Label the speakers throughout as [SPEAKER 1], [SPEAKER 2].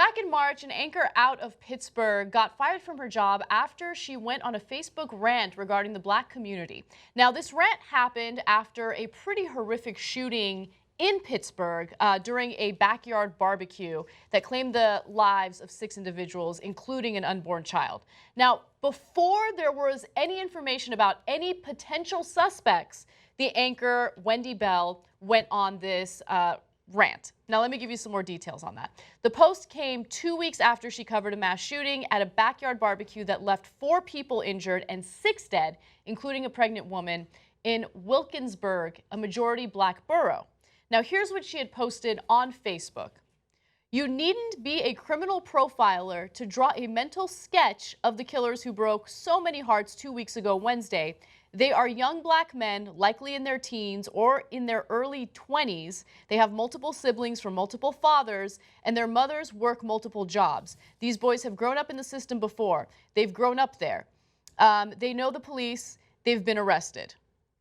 [SPEAKER 1] Back in March, an anchor out of Pittsburgh got fired from her job after she went on a Facebook rant regarding the black community. Now, this rant happened after a pretty horrific shooting in Pittsburgh during a backyard barbecue that claimed the lives of 6 individuals, including an unborn child. Now, before there was any information about any potential suspects, the anchor, Wendy went on this rant. Now, let me give you some more details on that. The post came 2 weeks after she covered a mass shooting at a backyard barbecue that left 4 people injured and 6 dead, including a pregnant woman, in Wilkinsburg, a majority black borough. Now, here's what she had posted on Facebook. You needn't be a criminal profiler to draw a mental sketch of the killers who broke so many hearts 2 weeks ago Wednesday. They are young black men, likely in their teens or in their early 20s. They have multiple siblings from multiple fathers, and their mothers work multiple jobs. These boys have grown up in the system before. They've grown up there. They know the police. They've been arrested.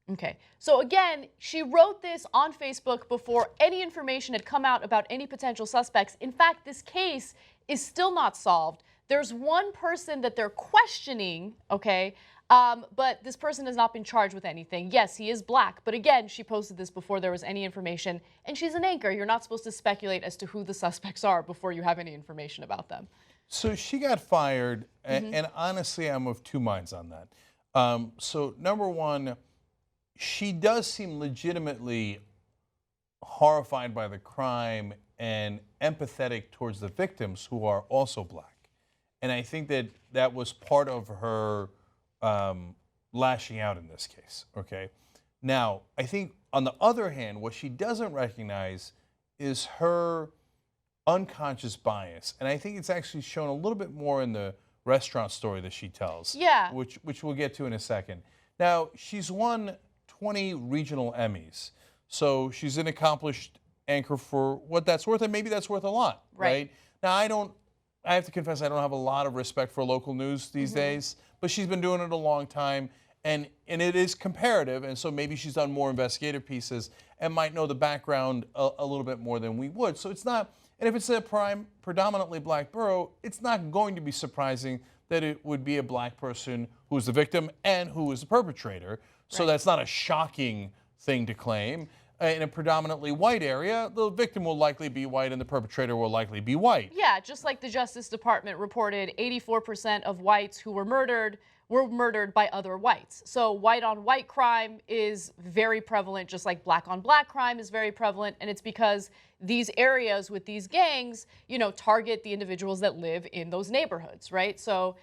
[SPEAKER 1] Okay, so again, she wrote this on Facebook before any information had come out about any potential suspects. In fact, this case is still not solved. There's one person that they're questioning, okay, but this person has not been charged with anything. Yes, he is black, but again, she posted this before there was any information, and she's an anchor. You're not supposed to speculate as to who the suspects are before you have any information about them.
[SPEAKER 2] So she got fired, and honestly, I'm of 2 minds on that. So number one, she does seem legitimately horrified by the crime and empathetic towards the victims who are also black. And I think that that was part of her lashing out in this case, okay? Now, I think on the other hand, what she doesn't recognize is her unconscious bias. And I think it's actually shown a little bit more in the restaurant story that she tells, which we'll get to in a second. Now, she's won 20 regional Emmys. So she's an accomplished anchor for what that's worth, and maybe that's worth a lot, right? Now, I have to confess I don't have a lot of respect for local news these days, but she's been doing it a long time, and it is comparative, and so maybe she's done more investigative pieces and might know the background a little bit more than we would. So it's not, and if it's a predominantly black borough, it's not going to be surprising that it would be a black person who is the victim and who is the perpetrator. So that's not a shocking thing to claim. In a predominantly white area, the victim will likely be white and the perpetrator will likely be white.
[SPEAKER 1] Yeah, just like the Justice Department reported, 84% of whites who were murdered by other whites. So white on white crime is very prevalent, just like black on black crime is very prevalent, and it's because these areas with these gangs, you know, target the individuals that live in those neighborhoods, right? So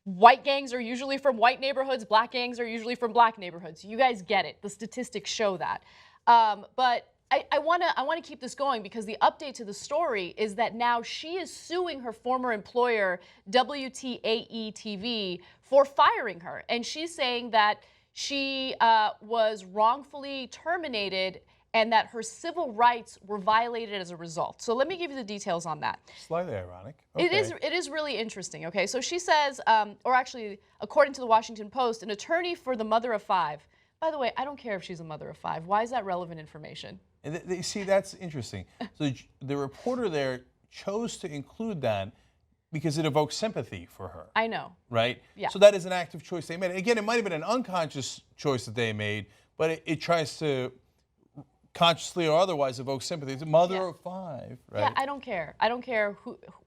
[SPEAKER 1] white gangs are usually from white neighborhoods, black gangs are usually from black neighborhoods. You guys get it. The statistics show that. But I want to keep this going because the update to the story is that now she is suing her former employer, WTAE-TV, for firing her. And she's saying that she was wrongfully terminated and that her civil rights were violated as a result. So let me give you the details on that.
[SPEAKER 2] Slightly ironic. Okay.
[SPEAKER 1] It is really interesting, okay? So she says, or actually, according to the Washington Post, an attorney for the mother of 5. By the way, I don't care if she's a mother of 5. Why is that relevant information?
[SPEAKER 2] And see, that's interesting. So the reporter there chose to include that because it evokes sympathy for her.
[SPEAKER 1] I know.
[SPEAKER 2] Right?
[SPEAKER 1] Yeah.
[SPEAKER 2] So that is an active choice they made. Again, it might have been an unconscious choice that they made, but it tries to consciously or otherwise evoke sympathy. It's a mother of 5, right?
[SPEAKER 1] Yeah, I don't care. I don't care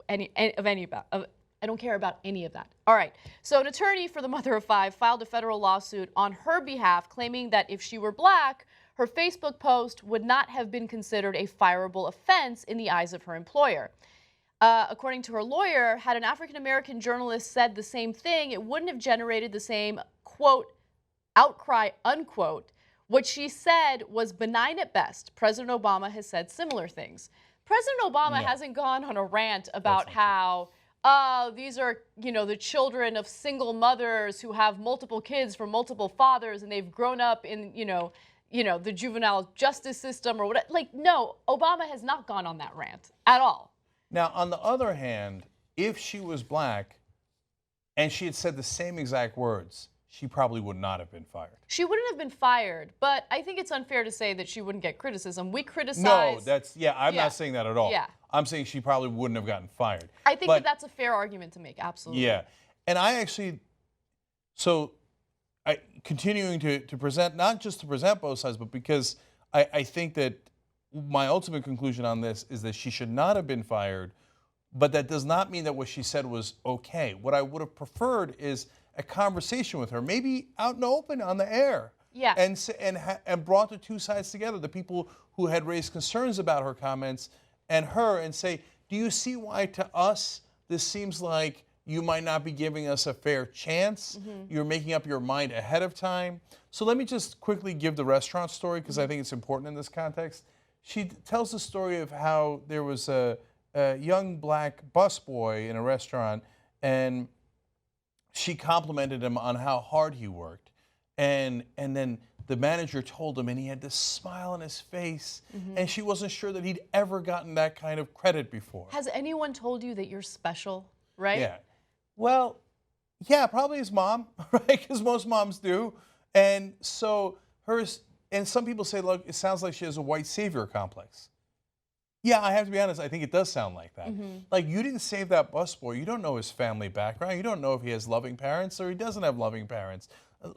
[SPEAKER 1] I don't care about any of that. All right. So an attorney for the mother of 5 filed a federal lawsuit on her behalf, claiming that if she were black, her Facebook post would not have been considered a fireable offense in the eyes of her employer. According to her lawyer, had an African-American journalist said the same thing, it wouldn't have generated the same, quote, outcry, unquote. What she said was benign at best. President Obama has said similar things. President Obama hasn't gone on a rant about how, these are, you know, the children of single mothers who have multiple kids from multiple fathers and they've grown up in, you know, the juvenile justice system or whatever. Like, no, Obama has not gone on that rant at all.
[SPEAKER 2] Now, on the other hand, if she was black and she had said the same exact words, she probably would not have been fired.
[SPEAKER 1] She wouldn't have been fired, but I think it's unfair to say that she wouldn't get criticism. We criticize.
[SPEAKER 2] No, I'm not saying that at all.
[SPEAKER 1] Yeah.
[SPEAKER 2] I'm saying she probably wouldn't have gotten fired.
[SPEAKER 1] I think that that's a fair argument to make, absolutely.
[SPEAKER 2] Yeah. And I actually, continuing to present, not just to present both sides, but because I think that my ultimate conclusion on this is that she should not have been fired, but that does not mean that what she said was okay. What I would have preferred is a conversation with her, maybe out in the open on the air.
[SPEAKER 1] Yeah.
[SPEAKER 2] And brought the two sides together, the people who had raised concerns about her comments and her, and say, do you see why to us this seems like you might not be giving us a fair chance? You're making up your mind ahead of time. So let me just quickly give the restaurant story, because I think it's important in this context. She tells the story of how there was a young black busboy in a restaurant, and she complimented him on how hard he worked. And then the manager told him, and he had this smile on his face, and she wasn't sure that he'd ever gotten that kind of credit before.
[SPEAKER 1] Has anyone told you that you're special, right?
[SPEAKER 2] Yeah. Well, yeah, probably his mom, right? Because most moms do. And so and some people say, look, it sounds like she has a white savior complex. Yeah, I have to be honest, I think it does sound like that. Like, you didn't save that busboy. You don't know his family background. You don't know if he has loving parents or he doesn't have loving parents.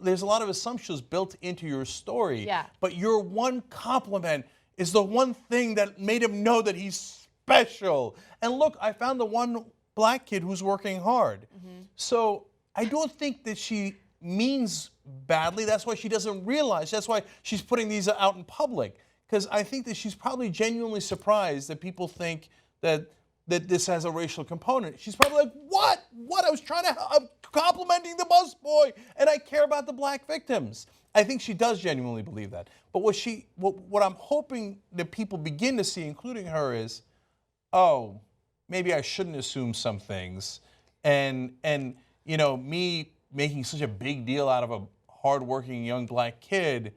[SPEAKER 2] There's a lot of assumptions built into your story.
[SPEAKER 1] Yeah.
[SPEAKER 2] But your one compliment is the one thing that made him know that he's special. And look, I found the one black kid who's working hard. So I don't think that she means badly. That's why she doesn't realize. That's why she's putting these out in public. Because I think that she's probably genuinely surprised that people think that this has a racial component. She's probably like, what? What? I'm complimenting the busboy, and I care about the black victims. I think she does genuinely believe that. But what I'm hoping that people begin to see, including her, is, oh, maybe I shouldn't assume some things. And you know, me making such a big deal out of a hardworking young black kid,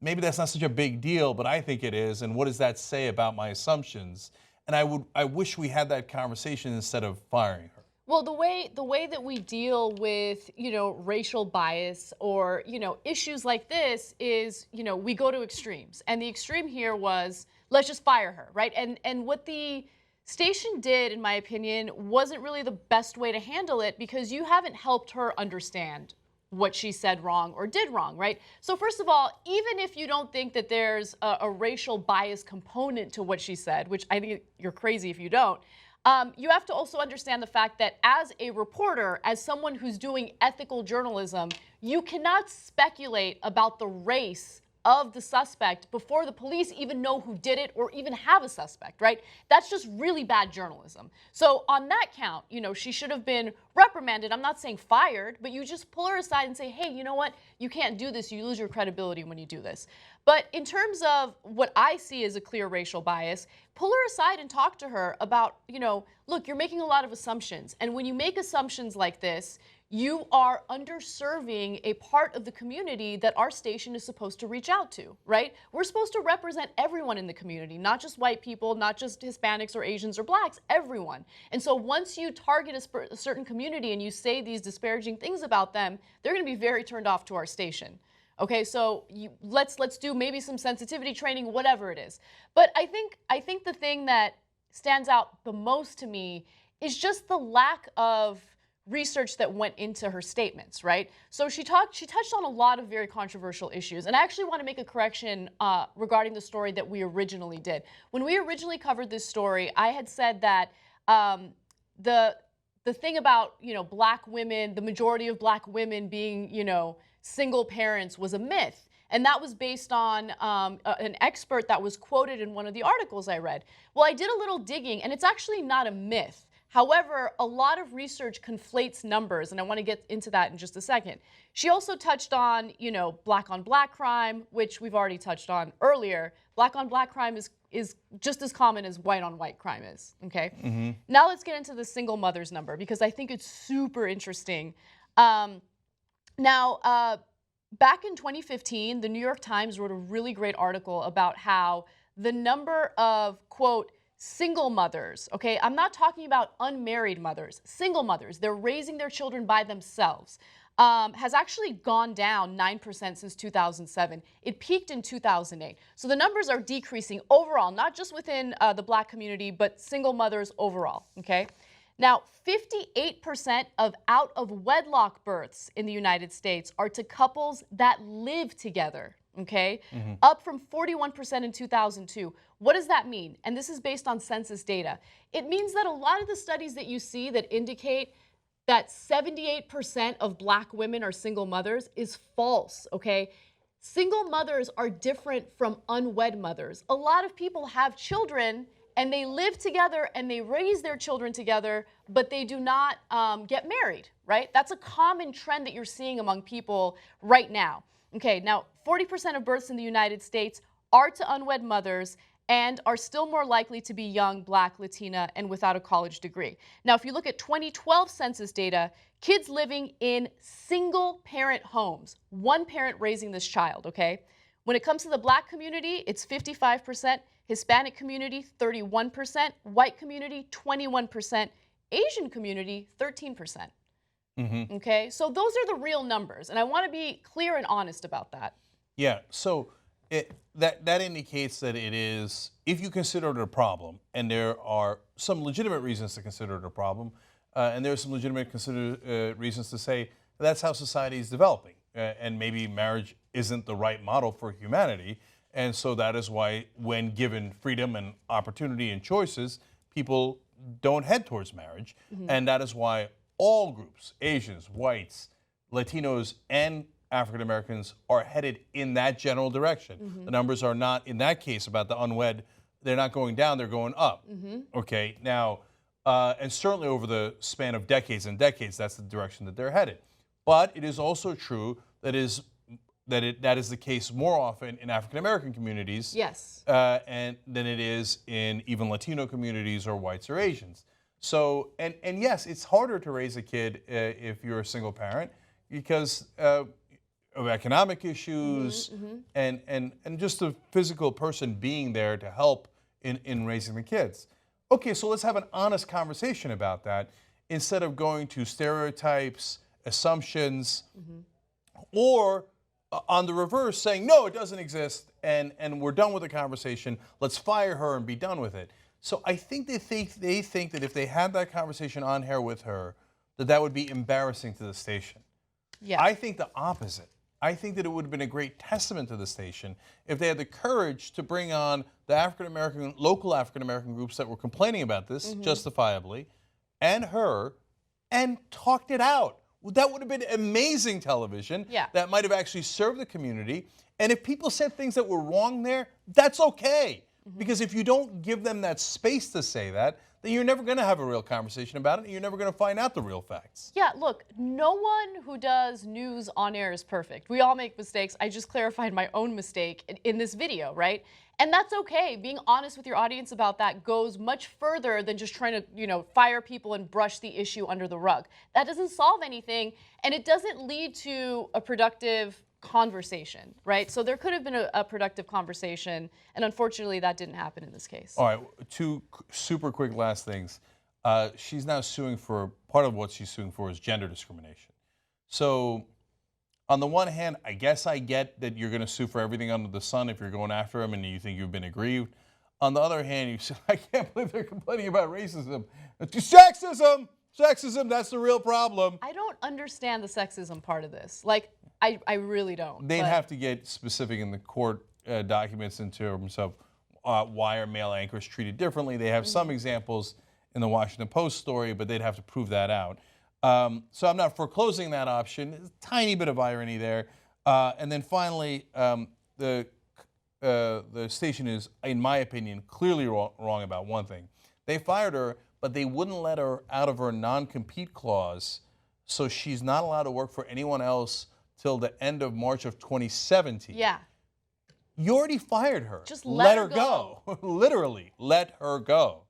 [SPEAKER 2] maybe that's not such a big deal, but I think it is. And what does that say about my assumptions? And I wish we had that conversation instead of firing her.
[SPEAKER 1] Well, the way that we deal with, racial bias or, issues like this is, we go to extremes. And the extreme here was, let's just fire her, right? And what the station did, in my opinion, wasn't really the best way to handle it, because you haven't helped her understand what she said wrong or did wrong, right? So first of all, even if you don't think that there's a racial bias component to what she said, which I think you're crazy if you don't, you have to also understand the fact that as a reporter, as someone who's doing ethical journalism, you cannot speculate about the race of the suspect before the police even know who did it or even have a suspect, right? That's just really bad journalism. So on that count, she should have been reprimanded. I'm not saying fired, but you just pull her aside and say, hey, you know what? You can't do this. You lose your credibility when you do this. But in terms of what I see as a clear racial bias, pull her aside and talk to her about, look, you're making a lot of assumptions. And when you make assumptions like this, you are underserving a part of the community that our station is supposed to reach out to, right? We're supposed to represent everyone in the community, not just white people, not just Hispanics or Asians or blacks, everyone. And so once you target a certain community and you say these disparaging things about them, they're going to be very turned off to our station. Okay, so let's do maybe some sensitivity training, whatever it is. But I think the thing that stands out the most to me is just the lack of research that went into her statements, right? So she touched on a lot of very controversial issues. And I actually want to make a correction regarding the story that we originally did. When we originally covered this story, I had said that the thing about, black women, the majority of black women being, single parents was a myth. And that was based on an expert that was quoted in one of the articles I read. Well, I did a little digging, and it's actually not a myth. However, a lot of research conflates numbers, and I want to get into that in just a second. She also touched on, black on black crime, which we've already touched on earlier. Black on black crime is just as common as white on white crime is, okay? Now let's get into the single mothers number, because I think it's super interesting. Back in 2015, the New York Times wrote a really great article about how the number of, quote, single mothers, okay? I'm not talking about unmarried mothers, single mothers. They're raising their children by themselves. has actually gone down 9% since 2007. It peaked in 2008. So the numbers are decreasing overall, not just within the Black community, but single mothers overall, okay? Now, 58% of out-of-wedlock births in the United States are to couples that live together, okay? Up from 41% in 2002. What does that mean? And this is based on census data. It means that a lot of the studies that you see that indicate that 78% of Black women are single mothers is false, okay? Single mothers are different from unwed mothers. A lot of people have children and they live together and they raise their children together, but they do not get married, right? That's a common trend that you're seeing among people right now. Okay, now 40% of births in the United States are to unwed mothers and are still more likely to be young, Black, Latina, and without a college degree. Now, if you look at 2012 census data, kids living in single-parent homes, one parent raising this child, okay? When it comes to the Black community, it's 55%, Hispanic community, 31%, white community, 21%, Asian community, 13%. Okay, so those are the real numbers, and I want to be clear and honest about that.
[SPEAKER 2] Yeah, so that indicates that it is, if you consider it a problem, and there are some legitimate reasons to consider it a problem, and there are some legitimate reasons to say that's how society is developing, and maybe marriage isn't the right model for humanity, and so that is why when given freedom and opportunity and choices, people don't head towards marriage, and that is why all groups, Asians, whites, Latinos, and African Americans are headed in that general direction. The numbers are not, in that case, about the unwed, they're not going down, they're going up. Okay, now, and certainly over the span of decades and decades, that's the direction that they're headed. But it is also true that that is the case more often in African American communities and than it is in even Latino communities or whites or Asians. So, and yes, it's harder to raise a kid if you're a single parent because of economic issues and just the physical person being there to help in raising the kids. Okay, so let's have an honest conversation about that instead of going to stereotypes, assumptions, or on the reverse saying, no, it doesn't exist and we're done with the conversation, let's fire her and be done with it. So I think they think that if they had that conversation on air with her, that would be embarrassing to the station.
[SPEAKER 1] Yeah.
[SPEAKER 2] I think the opposite. I think that it would have been a great testament to the station if they had the courage to bring on the local African American groups that were complaining about this, justifiably, and her, and talked it out. That would have been amazing television. That might have actually served the community. And if people said things that were wrong there, that's okay. Because if you don't give them that space to say that, then you're never going to have a real conversation about it, and you're never going to find out the real facts.
[SPEAKER 1] Yeah, look, no one who does news on air is perfect. We all make mistakes. I just clarified my own mistake in this video, right? And that's okay. Being honest with your audience about that goes much further than just trying to, fire people and brush the issue under the rug. That doesn't solve anything, and it doesn't lead to a productive conversation, right? So there could have been a productive conversation, and unfortunately that didn't happen in this case.
[SPEAKER 2] All right, two super quick last things. She's now suing for, part of what she's suing for is gender discrimination. So on the one hand, I guess I get that you're going to sue for everything under the sun if you're going after him and you think you've been aggrieved. On the other hand, you say, I can't believe they're complaining about racism. Sexism! Sexism, that's the real problem.
[SPEAKER 1] I don't understand the sexism part of this. Like, I really don't.
[SPEAKER 2] They'd have to get specific in the court documents in terms of why are male anchors treated differently. They have some examples in the Washington Post story, but they'd have to prove that out. So I'm not foreclosing that option. There's a tiny bit of irony there. And then finally, the station is, in my opinion, clearly wrong about one thing. They fired her, but they wouldn't let her out of her non-compete clause, so she's not allowed to work for anyone else till the end of March of 2017.
[SPEAKER 1] Yeah.
[SPEAKER 2] You already fired her.
[SPEAKER 1] Just let her
[SPEAKER 2] go. Literally, let her go.